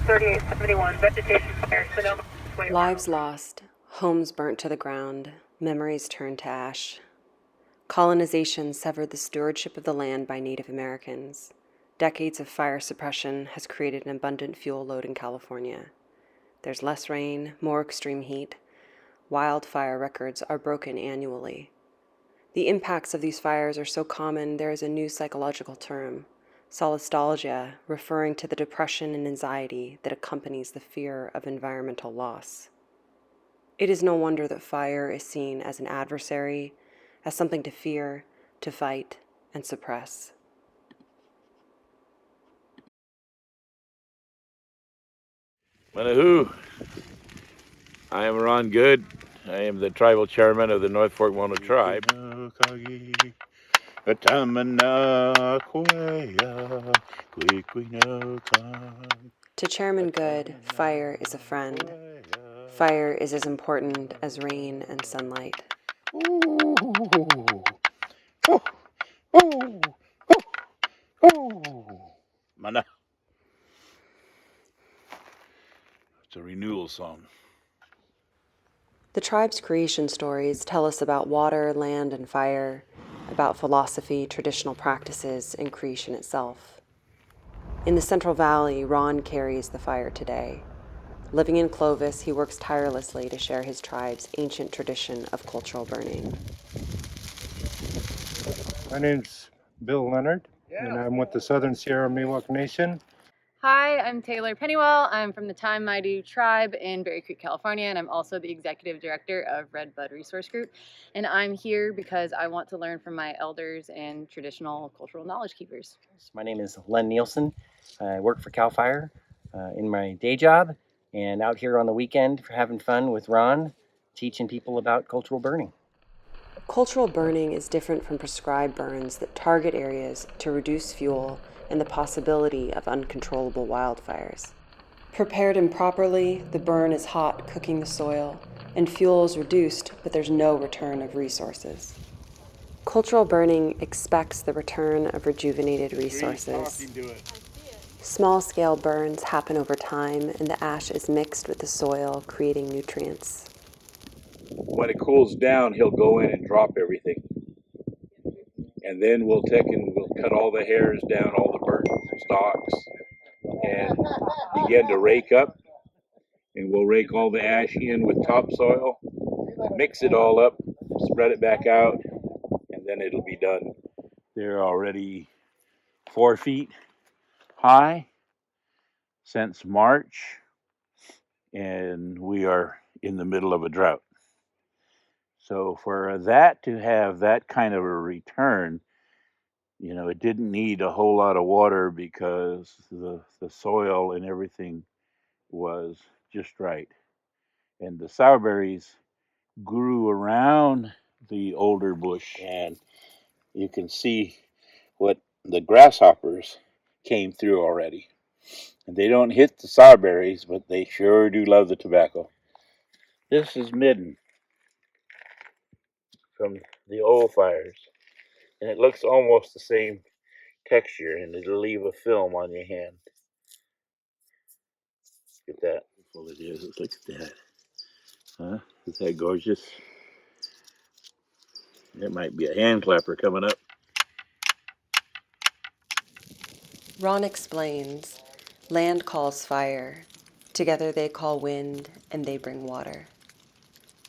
3871, vegetation fire, Sonoma. Lives lost, homes burnt to the ground, memories turned to ash. Colonization severed the stewardship of the land by Native Americans. Decades of fire suppression has created an abundant fuel load in California. There's less rain, more extreme heat. Wildfire records are broken annually. The impacts of these fires are so common there is a new psychological term, solastalgia, referring to the depression and anxiety that accompanies the fear of environmental loss. It is no wonder that fire is seen as an adversary, as something to fear, to fight, and suppress. Manahoo. I am Ron Good. I am the tribal chairman of the North Fork Mono tribe. To Chairman Good, fire is a friend. Fire is as important as rain and sunlight. Mana. It's a renewal song. The tribe's creation stories tell us about water, land, and fire, about philosophy, traditional practices, and creation itself. In the Central Valley, Ron carries the fire today. Living in Clovis, he works tirelessly to share his tribe's ancient tradition of cultural burning. My name's Bill Leonard, and I'm with the Southern Sierra Miwok Nation. Hi, I'm Taylor Pennywell. I'm from the Time Maidu tribe in Berry Creek, California, and I'm also the executive director of Red Bud Resource Group. And I'm here because I want to learn from my elders and traditional cultural knowledge keepers. My name is Len Nielsen. I work for CAL FIRE in my day job and out here on the weekend for having fun with Ron, teaching people about cultural burning. Cultural burning is different from prescribed burns that target areas to reduce fuel and the possibility of uncontrollable wildfires. Prepared improperly, the burn is hot, cooking the soil, and fuel is reduced, but there's no return of resources. Cultural burning expects the return of rejuvenated resources. Small-scale burns happen over time, and the ash is mixed with the soil, creating nutrients. When it cools down, he'll go in and drop everything. And then we'll cut all the hairs down, all the burnt stalks, and begin to rake up. And we'll rake all the ash in with topsoil, mix it all up, spread it back out, and then it'll be done. They're already 4 feet high since March, and we are in the middle of a drought. So for that to have that kind of a return, it didn't need a whole lot of water because the soil and everything was just right. And the sourberries grew around the older bush, and you can see what the grasshoppers came through already. And they don't hit the sourberries, but they sure do love the tobacco. This is midden from the old fires, and it looks almost the same texture, and it'll leave a film on your hand. Look at that. Well, it is. Look at that. Huh? Is that gorgeous? It might be a hand clapper coming up. Ron explains, land calls fire. Together they call wind, and they bring water.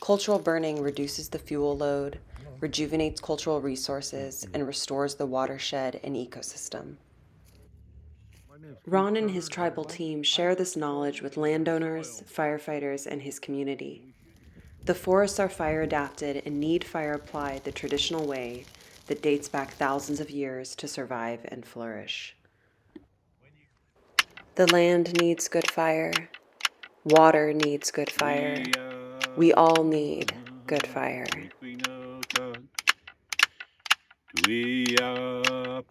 Cultural burning reduces the fuel load, rejuvenates cultural resources, and restores the watershed and ecosystem. Ron and his tribal team share this knowledge with landowners, firefighters, and his community. The forests are fire adapted and need fire applied the traditional way that dates back thousands of years to survive and flourish. The land needs good fire. Water needs good fire. We all need good fire. We are